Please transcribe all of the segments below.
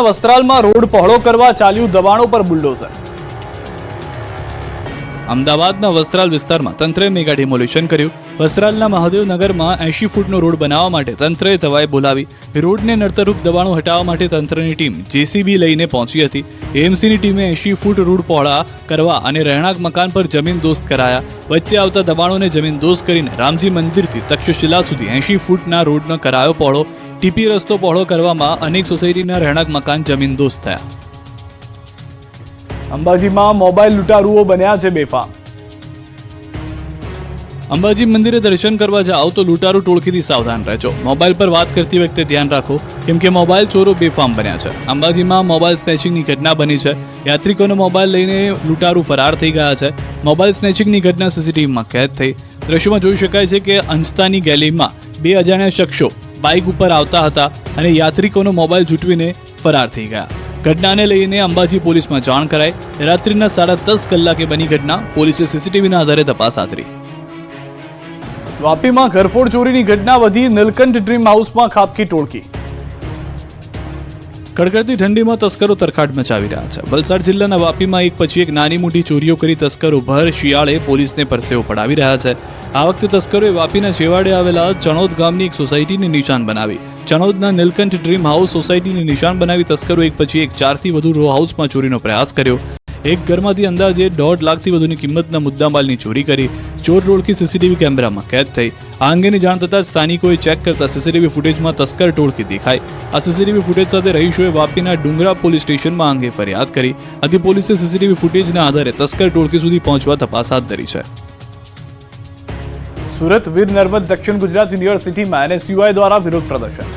વસ્ત્રાલમાં road પહોળો કરવા ચાલ્યું દબાણો પર બુલડોઝર। અમદાવાદના વસ્ત્રાલ વિસ્તારમાં તંત્રે મેગા ડિમોલિશન કર્યું। વસ્ત્રાલના મહાદેવનગરમાં 80 ફૂટનો રોડ બનાવવા માટે તંત્રએ તવાઈ બોલાવી। રોડને નડતરરૂપ દબાણો હટાવવા માટે તંત્રની ટીમ જેસીબી લઈને પહોંચી હતી। એએમસીની ટીમે 80 ફૂટ રોડ પહોળા કરવા અને રહેણાંક મકાન પર જમીન દોસ્ત કરાયા। વચ્ચે આવતા દબાણોને જમીન દોસ્ત કરીને રામજી મંદિરથી તક્ષશિલા સુધી 80 ફૂટના રોડનો કરાયો પહોળો। ટીપી રસ્તો પહોળો કરવામાં અનેક સોસાયટીના રહેણાંક મકાન જમીન દોસ્ત થયા। અંબાજીમાં મોબાઈલ લૂંટારુઓ બન્યા છે બેફામ। અંબાજી મંદિરે દર્શન કરવા જાઓ તો લૂંટારૂ ટોળકીથી સાવધાન રહેજો। મોબાઈલ પર વાત કરતી વખતે ધ્યાન રાખો, કેમ કે મોબાઈલ ચોરો બેફામ બન્યા છે। અંબાજીમાં મોબાઈલ સ્નેચિંગની ઘટના બની છે। યાત્રિકોનો મોબાઈલ લઈને લૂંટારૂ ફરાર થઈ ગયા છે। મોબાઈલ સ્નેચિંગની ઘટના સીસીટીવીમાં કેદ થઈ। દ્રશ્યોમાં જોઈ શકાય છે કે અંજતાની ગેલીમાં 2 અજાણ્યા શખ્સો બાઇક ઉપર આવતા હતા અને યાત્રિકોનો મોબાઈલ જૂટવીને ફરાર થઈ ગયા। ઘટનાને લઈને અંબાજી પોલીસમાં જાણ કરાઈ। રાત્રિના 10:30 કલાકે બની ઘટના। પોલીસે સીસીટીવીના આધારે તપાસ હાથ ધરી। વાપીમાં ઘરફોડ ચોરીની ઘટના વધી। નીલકંઠ ડ્રીમ હાઉસમાં ખાબકી ટોળકી। કડકડતી ઠંડીમાં તસ્કરો તરખાટ મચાવી રહ્યા છે। વલસાડ જિલ્લાના વાપીમાં એક પછી એક નાની મોટી ચોરીઓ કરી તસ્કરો ભર શિયાળે પોલીસને પરસેવો પડાવી રહ્યા છે। આ વખતે તસ્કરોએ વાપીના છેવાડે આવેલા ચણોદ ગામની એક સોસાયટીને નિશાન બનાવી। ચણોદના નીલકંઠ ડ્રીમ હાઉસ સોસાયટીને નિશાન બનાવી તસ્કરો એક પછી એક 4થી વધુ રો હાઉસમાં ચોરીનો પ્રયાસ કર્યો। એક ઘરમાંથી અંદાજે 1.5 લાખથી વધુની કિંમતના મુદ્દામાલની ચોરી કરી। ચોર ટોળકી સીસીટીવી કેમેરામાં કેદ થઈ। આ અંગેની જાણ થતાં સ્થાનિકોએ ચેક કરતા સીસીટીવી ફૂટેજમાં તસ્કર ટોળકી દેખાઈ। આ સીસીટીવી ફૂટેજ સાથે રહીશોએ વાપીના ડુંગરા પોલીસ સ્ટેશનમાં અંગે ફરિયાદ કરી। આથી પોલીસે સીસીટીવી ફૂટેજના આધારે તસ્કર ટોળકી સુધી પહોંચવા તપાસ હાથ ધરી છે। સુરત વીર નર્મદ દક્ષિણ ગુજરાત યુનિવર્સિટીમાં એનએસયુઆઈ દ્વારા વિરોધ પ્રદર્શન।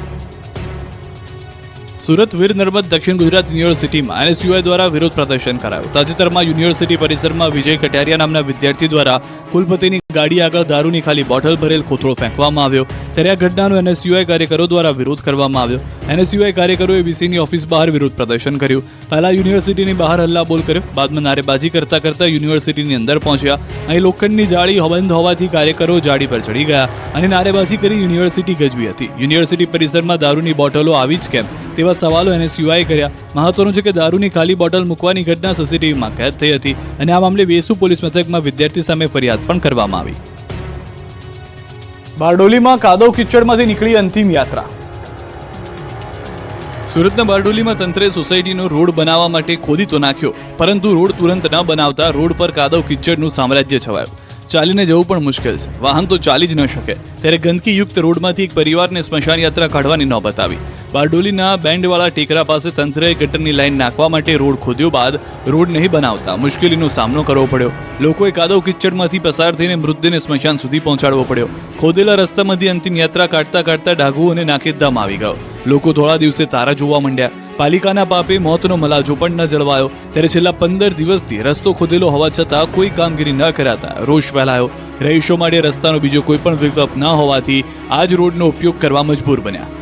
સુરત વીર નર્મદ દક્ષિણ ગુજરાત યુનિવર્સિટીમાં એનએસયુઆઈ દ્વારા વિરોધ પ્રદર્શન કરાયું। તાજેતરમાં યુનિવર્સિટી પરિસરમાં વિજય કટારિયા નામના વિદ્યાર્થી દ્વારા કુલપતિની ગાડી આગળ દારૂની ખાલી બોટલ ભરેલ કોથળો ફેંકવામાં આવ્યો। ત્યારે આ ઘટનાનો એનએસયુઆઈ કાર્યકરો દ્વારા વિરોધ કરવામાં આવ્યો। એનએસયુઆઈ કાર્યકરોએ વીસીની ઓફિસ બહાર વિરોધ પ્રદર્શન કર્યું। પહેલા યુનિવર્સિટીની બહાર હલ્લાબોલ કર્યો, બાદમાં નારેબાજી કરતા યુનિવર્સિટીની અંદર પહોંચ્યા। અહીં લોખંડની જાળી બંધ હોવાથી કાર્યકરો જાળી પર ચડી ગયા અને નારેબાજી કરી યુનિવર્સિટી ગજવી હતી। યુનિવર્સિટી પરિસરમાં દારૂની બોટલો આવી જ કેમ તેવા સવાલો એનએસયુઆઈએ કર્યા। મહત્વનું છે કે દારૂની ખાલી બોટલ મૂકવાની ઘટના સીસીટીવીમાં કેદ થઈ હતી અને આ મામલે વેસુ પોલીસ મથકમાં વિદ્યાર્થી સામે ફરિયાદ પણ કરવામાં આવી। બારડોલીમાં કાદવ કિચડમાંથી નીકળી અંતિમ યાત્રા। સુરતના બારડોલીમાં તંત્રે સોસાયટીનો રોડ બનાવવા માટે ખોદી તો નાખ્યો, પરંતુ રોડ તુરંત ન બનાવતા રોડ પર કાદવ કિચડનું સામ્રાજ્ય છવાયું। ચાલીને જવું પણ મુશ્કેલ છે, વાહન તો ચાલી જ ન શકે। ત્યારે ગંદકીયુક્ત રોડમાંથી એક પરિવારને સ્મશાન યાત્રા કાઢવાની નોબત આવી। બારડોલીના બેન્ડવાળા ટેકરા પાસે તંત્રએ ગટરની લાઈન નાખવા માટે રોડ ખોદ્યો બાદ રોડ નહીં બનાવતા મુશ્કેલીનો સામનો કરવો પડ્યો। લોકોએ કાદવ કિચડમાંથી પસાર થઈને મૃતદેહને સ્મશાન સુધી પહોંચાડવો પડ્યો। ખોદેલા રસ્તામાંથી અંતિમ યાત્રા કાઢતા ડાઘુઓને નાકેદમ આવી ગયો। લોકો થોડા દિવસે તારા જોવા માંડ્યા। પાલિકાના પાપે મોતનો મલાજો પણ ન જળવાયો। ત્યારે છેલ્લા 15 દિવસથી રસ્તો ખોદેલો હોવા છતાં કોઈ કામગીરી ન કરાતા રોષ ફેલાયો। રહીશો માટે રસ્તાનો બીજો કોઈ પણ વિકલ્પ ન હોવાથી આ જ રોડનો ઉપયોગ કરવા મજબૂર બન્યા।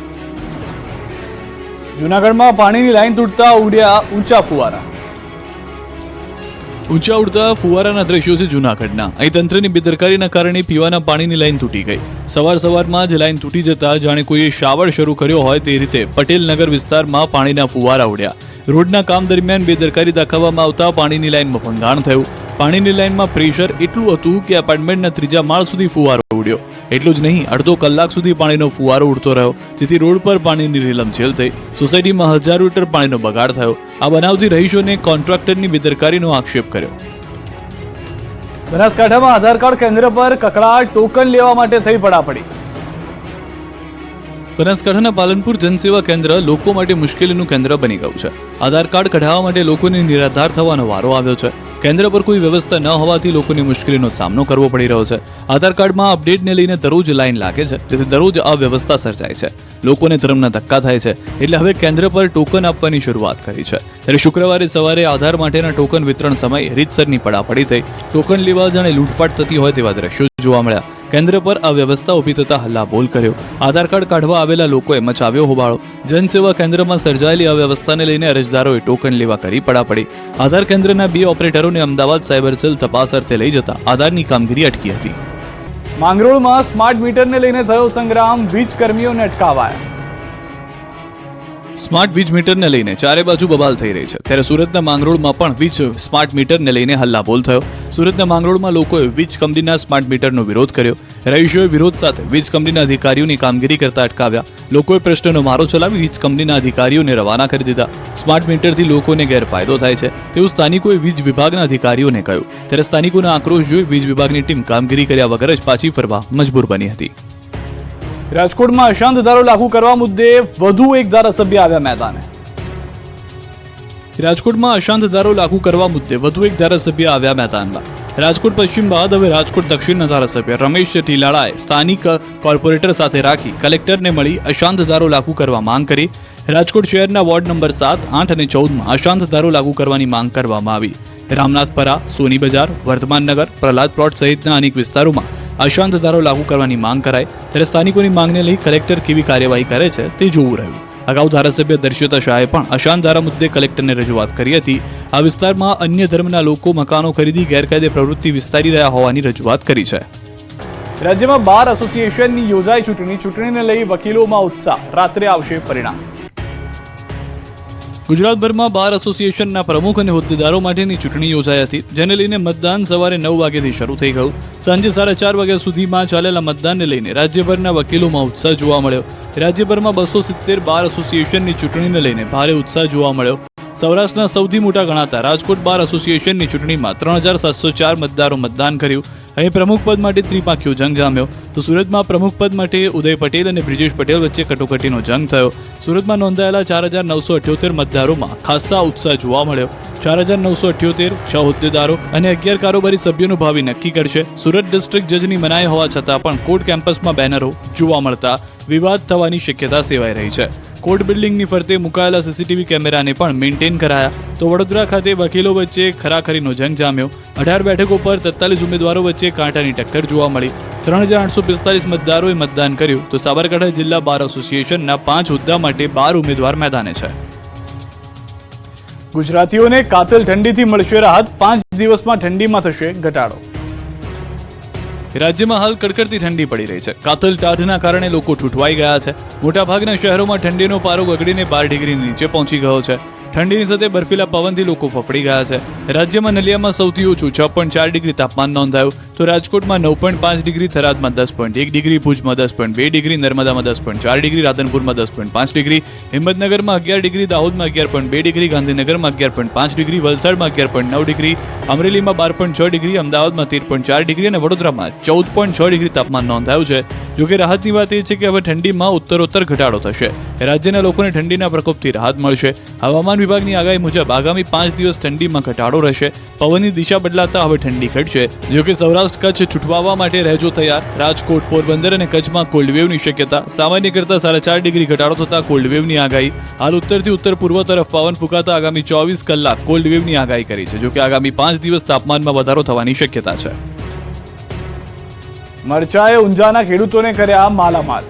જૂનાગઢમાં પાણીની લાઈન તૂટતા ઉડ્યા ઊંચા ફુવારા। ઊંચા ઉડતા ફુવારાના દ્રશ્યો છે જૂનાગઢના। અહીં તંત્રની બેદરકારીના કારણે પીવાના પાણીની લાઈન તૂટી ગઈ। સવારમાં જ લાઈન તૂટી જતા જાણે કોઈએ શાવર શરૂ કર્યો હોય તે રીતે પટેલનગર વિસ્તારમાં પાણીના ફુવારા ઉડ્યા। રોડના કામ દરમિયાન બેદરકારી દાખવવામાં આવતા પાણીની લાઈનમાં ભંગાણ થયું। પાણીની લાઈનમાં પ્રેશર એટલું હતું કે એપાર્ટમેન્ટના 3જા માળ સુધી ફુવારો ઉડ્યો। એટલું જ નહીં, અડધો કલાક સુધી પાણીનો ફુવારો ઉડતો રહ્યો, જેથી રોડ પર પાણીની રેલમછેલ થઈ। સોસાયટીમાં 1000 લીટર પાણીનો બગાડ થયો। આ બનાવથી રહીશોને કોન્ટ્રાક્ટરની બેદરકારીનો આક્ષેપ કર્યો। બનાસકાંઠામાં આધાર કાર્ડ કેન્દ્ર પર કકળાટ, ટોકન લેવા માટે થઈ પડાપડી। બનાસકાંઠાના પાલનપુર જનસેવા કેન્દ્ર લોકો માટે મુશ્કેલીનું કેન્દ્ર બની ગયું છે। આધાર કાર્ડ કઢાવવા માટે લોકોને નિરાધાર થવાનો વારો આવ્યો છે। કેન્દ્ર પર કોઈ વ્યવસ્થા ન હોવાથી લોકોને મુશ્કેલીનો સામનો કરવો પડી રહ્યો છે। આધાર કાર્ડમાં અપડેટને લઈને દરરોજ લાઈન લાગે છે, જેથી દરરોજ અવ્યવસ્થા સર્જાય છે। લોકોને ધર્મના ધક્કા થાય છે, એટલે હવે કેન્દ્ર પર ટોકન આપવાની શરૂઆત કરી છે। ત્યારે શુક્રવારે સવારે આધાર માટેના ટોકન વિતરણ સમયે રીતસરની પડાપડી થઈ। ટોકન લેવા જાણે લૂંટફાટ થતી હોય તેવા દ્રશ્યો જોવા મળ્યા। કેન્દ્ર પર અવ્યવસ્થા ઊભી થતા હલ્લાબોલ કર્યો। આધાર કાર્ડ કાઢવા આવેલા લોકોએ મચાવ્યો હોબાળો। જનસેવા કેન્દ્રમાં સર્જાયેલી અવ્યવસ્થાને લઈને અરજદારોએ ટોકન લેવા કરી પડાપડી। આધાર કેન્દ્રના 2 ઓપરેટરોને અમદાવાદ સાયબર સેલ તપાસ અર્થે લઈ જતા આધારની કામગીરી અટકી હતી। માંગરોળમાં સ્માર્ટ મીટરને લઈને થયો સંગ્રામ, વીજ કર્મીઓને અટકાવાયા। સ્માર્ટ વીજ મીટરને લઈને ચારે બાજુ બબાલ થઈ રહી છે, ત્યારે સુરતના માંગરોળમાં પણ વીજ સ્માર્ટ મીટરને લઈને હલ્લાબોલ થયો. સુરતના માંગરોળમાં લોકોએ વીજ કંપનીના સ્માર્ટ મીટરનો વિરોધ કર્યો. રહીશોએ વિરોધ સાથે વીજ કંપનીના અધિકારીઓની કામગીરી કરતા અટકાવ્યા. લોકોએ પ્રશ્નનો મારો ચલાવી વીજ કંપનીના અધિકારીઓને રવાના કરી દીધા. સ્માર્ટ મીટરથી લોકોને ગેરફાયદો થાય છે તેવું સ્થાનિકોએ વીજ વિભાગના અધિકારીઓને કહ્યું. ત્યારે સ્થાનિકોના આક્રોશ જોઈ વીજ વિભાગની ટીમ કામગીરી કર્યા વગર જ પાછી ફરવા મજબૂર બની હતી. રાજકોટમાં અશાંત ધારો લાગુ કરવા મુદ્દે વધુ એક ધારાસભ્ય આવ્યા મેદાને. રાજકોટમાં અશાંત ધારો લાગુ કરવા મુદ્દે વધુ એક ધારાસભ્ય આવ્યા મેદાનમાં. રાજકોટ પશ્ચિમ બાદ હવે રાજકોટ દક્ષિણના ધારાસભ્ય રમેશ ટીલાળાએ સ્થાનિક કોર્પોરેટર સાથે રાખી કલેક્ટરને મળી અશાંત ધારો લાગુ કરવા માંગ કરી. રાજકોટ શહેરના વોર્ડ નંબર 7, 8 અને 14માં અશાંત ધારો લાગુ કરવાની માંગ કરવામાં આવી. રામનાથપરા, સોની બજાર, વર્ધમાનનગર, પ્રહલાદ પ્લોટ સહિતના અનેક વિસ્તારોમાં અશાંત ધારો લાગુ કરવાની માંગ કરાઈ. ત્યારે સ્થાનિકોની માંગને લઈ કલેક્ટર કેવી કાર્યવાહી કરે છે તે જોવું રહ્યું. અગાઉ ધારાસભ્ય દર્શિતા શાહે પણ અશાંત ધારા મુદ્દે કલેક્ટરને રજૂઆત કરી હતી. આ વિસ્તારમાં અન્ય ધર્મના લોકો મકાનો ખરીદી ગેરકાયદે પ્રવૃત્તિ વિસ્તારી રહ્યા હોવાની રજૂઆત કરી છે. રાજ્યમાં બાર એસોસિએશનની યોજાઈ ચૂંટણીને લઈ વકીલોમાં ઉત્સાહ. રાત્રે આવશે પરિણામ. ગુજરાતભરમાં બાર એસોસિએશનના પ્રમુખ અને હોદ્દેદારો માટેની ચૂંટણી યોજાઈ હતી, જેને લઈને મતદાન સવારે 9 વાગ્યાથી શરૂ થઈ ગયું. સાંજે 4:30 વાગ્યા સુધીમાં ચાલેલા મતદાનને લઈને રાજ્યભરના વકીલોમાં ઉત્સાહ જોવા મળ્યો. રાજ્યભરમાં 270 બાર એસોસિએશનની ચૂંટણીને લઈને ભારે ઉત્સાહ જોવા મળ્યો. સૌરાષ્ટ્રના સૌથી મોટા ગણાતા રાજકોટ બાર એસોસિએશનની ચૂંટણીમાં 3704 મતદારો મતદાન કર્યું. અહીં પ્રમુખ પદ માટે ત્રિપાંખીયો જંગ જામ્યો. તો સુરતમાં પ્રમુખ પદ માટે ઉદય પટેલ અને બ્રિજેશ પટેલ વચ્ચે કટોકટીનો જંગ થયો. સુરતમાં નોંધાયેલા 4978 મતદારોમાં ખાસ્સા ઉત્સાહ જોવા મળ્યો. 4978 6 હોદ્દેદારો અને 11 કારોબારી સભ્યોનું ભાવિ નક્કી કરશે. સુરત ડિસ્ટ્રિક્ટ જજની મનાઈ હોવા છતાં પણ કોર્ટ કેમ્પસમાં બેનરો જોવા મળતા વિવાદ થવાની શક્યતા સેવાઈ રહી છે. કોર્ટ બિલ્ડિંગની ફરતે મુકાયેલા સીસીટીવી કેમેરાને પણ મેન્ટેન કરાયા. તો વડોદરા ખાતે વકીલો વચ્ચે ખરાખરીનો જંગ જામ્યો. 18 બેઠકો પર 43 ઉમેદવારો વચ્ચે કાંટાની ટક્કર જોવા મળી. 3845 મતદારોએ મતદાન કર્યું. તો સાબરકાંઠા જિલ્લા બાર એસોસિએશનના 5 હોદ્દા માટે 12 ઉમેદવાર મેદાને છે. ગુજરાતીઓને કાતિલ ઠંડીથી મળશે રાહત. 5 દિવસમાં ઠંડીમાં થશે ઘટાડો. રાજ્યમાં હાલ કડકડતી ઠંડી પડી રહી છે. કાતિલ ટાઢના કારણે લોકો ઠૂંઠવાઈ ગયા છે. મોટાભાગના શહેરોમાં ઠંડીનો પારો ગગડીને 12 ડિગ્રી નીચે પહોંચી ગયો છે. ઠંડીની સાથે બર્ફીલા પવનથી લોકો ફફડી ગયા છે. રાજ્યમાં નલિયામાં સૌથી ઓછું 6.4 ડિગ્રી તાપમાન નોંધાયું. તો રાજકોટમાં 9.5 ડિગ્રી, થરાદમાં 10.1 ડિગ્રી, ભુજમાં 10.2 ડિગ્રી, નર્મદામાં 10.4 ડિગ્રી, રાધનપુરમાં 10.5 ડિગ્રી, હિંમતનગરમાં 11 ડિગ્રી, દાહોદમાં 11.2 ડિગ્રી, ગાંધીનગરમાં 11.5 ડિગ્રી, વલસાડમાં 11.9 ડિગ્રી, અમરેલીમાં 12.6 ડિગ્રી, અમદાવાદમાં 13.4 ડિગ્રી અને વડોદરામાં 14.6 ડિગ્રી તાપમાન નોંધાયું છે. જોકે રાહતની વાત એ છે કે હવે ઠંડીમાં ઉત્તરોત્તર ઘટાડો થશે. રાજ્યના લોકોને ઠંડીના પ્રકોપથી રાહત મળશે. હવામાન વિભાગની આગાહી મુજબ આગામી 5 દિવસ ઠંડીમાં ઘટાડો રહેશે. પવનની દિશા બદલાતા હવે ઠંડી ઘટશે. જોકે સૌરાષ્ટ્ર કચ્છ છૂટવાવા માટે રહેજો તૈયાર. રાજકોટ, પોરબંદર અને કચ્છમાં કોલ્ડવેવની શક્યતા. સામાન્ય કરતાં 4.5 ડિગ્રી ઘટાડો થતા કોલ્ડવેવની આગાહી. હાલ ઉત્તરથી ઉત્તર પૂર્વ તરફ પવન ફૂંકાતા આગામી 24 કલાક કોલ્ડવેવની આગાહી કરી છે. જોકે આગામી 5 દિવસ તાપમાનમાં વધારો થવાની શક્યતા છે. મરચાએ ઊંઝાના ખેડૂતોને કર્યા માલામાલ.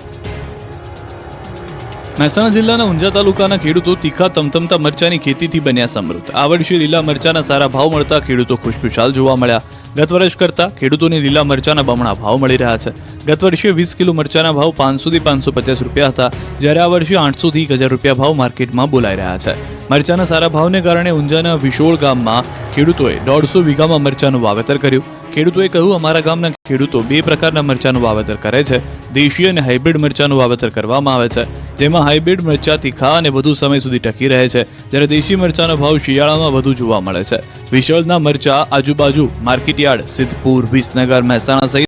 મહેસાણા જિલ્લાના ઊંઝા તાલુકાના ખેડૂતો તીખા તમતમતા મરચાની ખેતીથી બન્યા સમૃદ્ધ. આ વર્ષે લીલા મરચાના સારા ભાવ મળતા ખેડૂતો ખુશખુશાલ જોવા મળ્યા. ગત વર્ષ કરતાં ખેડૂતોને લીલા મરચાના બમણા ભાવ મળી રહ્યા છે. ગત વર્ષે 20 કિલો મરચાના ભાવ 500 થી 550 રૂપિયા હતા, જ્યારે આ વર્ષે 800 થી 1000 રૂપિયા ભાવ માર્કેટમાં બોલાઈ રહ્યા છે. મરચાના સારા ભાવને કારણે ઊંઝાના વિશોળ ગામમાં ખેડૂતોએ 150 વીઘામાં મરચાનું વાવેતર કર્યું. ખેડૂતોએ કહ્યું, અમારા ગામના ખેડૂતો 2 પ્રકારના મરચાનું વાવેતર કરે છે. દેશી અને હાઇબ્રિડ મરચાનું વાવેતર કરવામાં આવે છે, જેમાં હાઇબ્રિડ મરચા તીખા અને વધુ સમય સુધી ટકી રહે છે, જ્યારે દેશી મરચાનો ભાવ શિયાળામાં વધુ જોવા મળે છે. વિશોળના મરચા આજુબાજુ માર્કેટયાર્ડ, સિદ્ધપુર, વિસનગર, મહેસાણા સહિત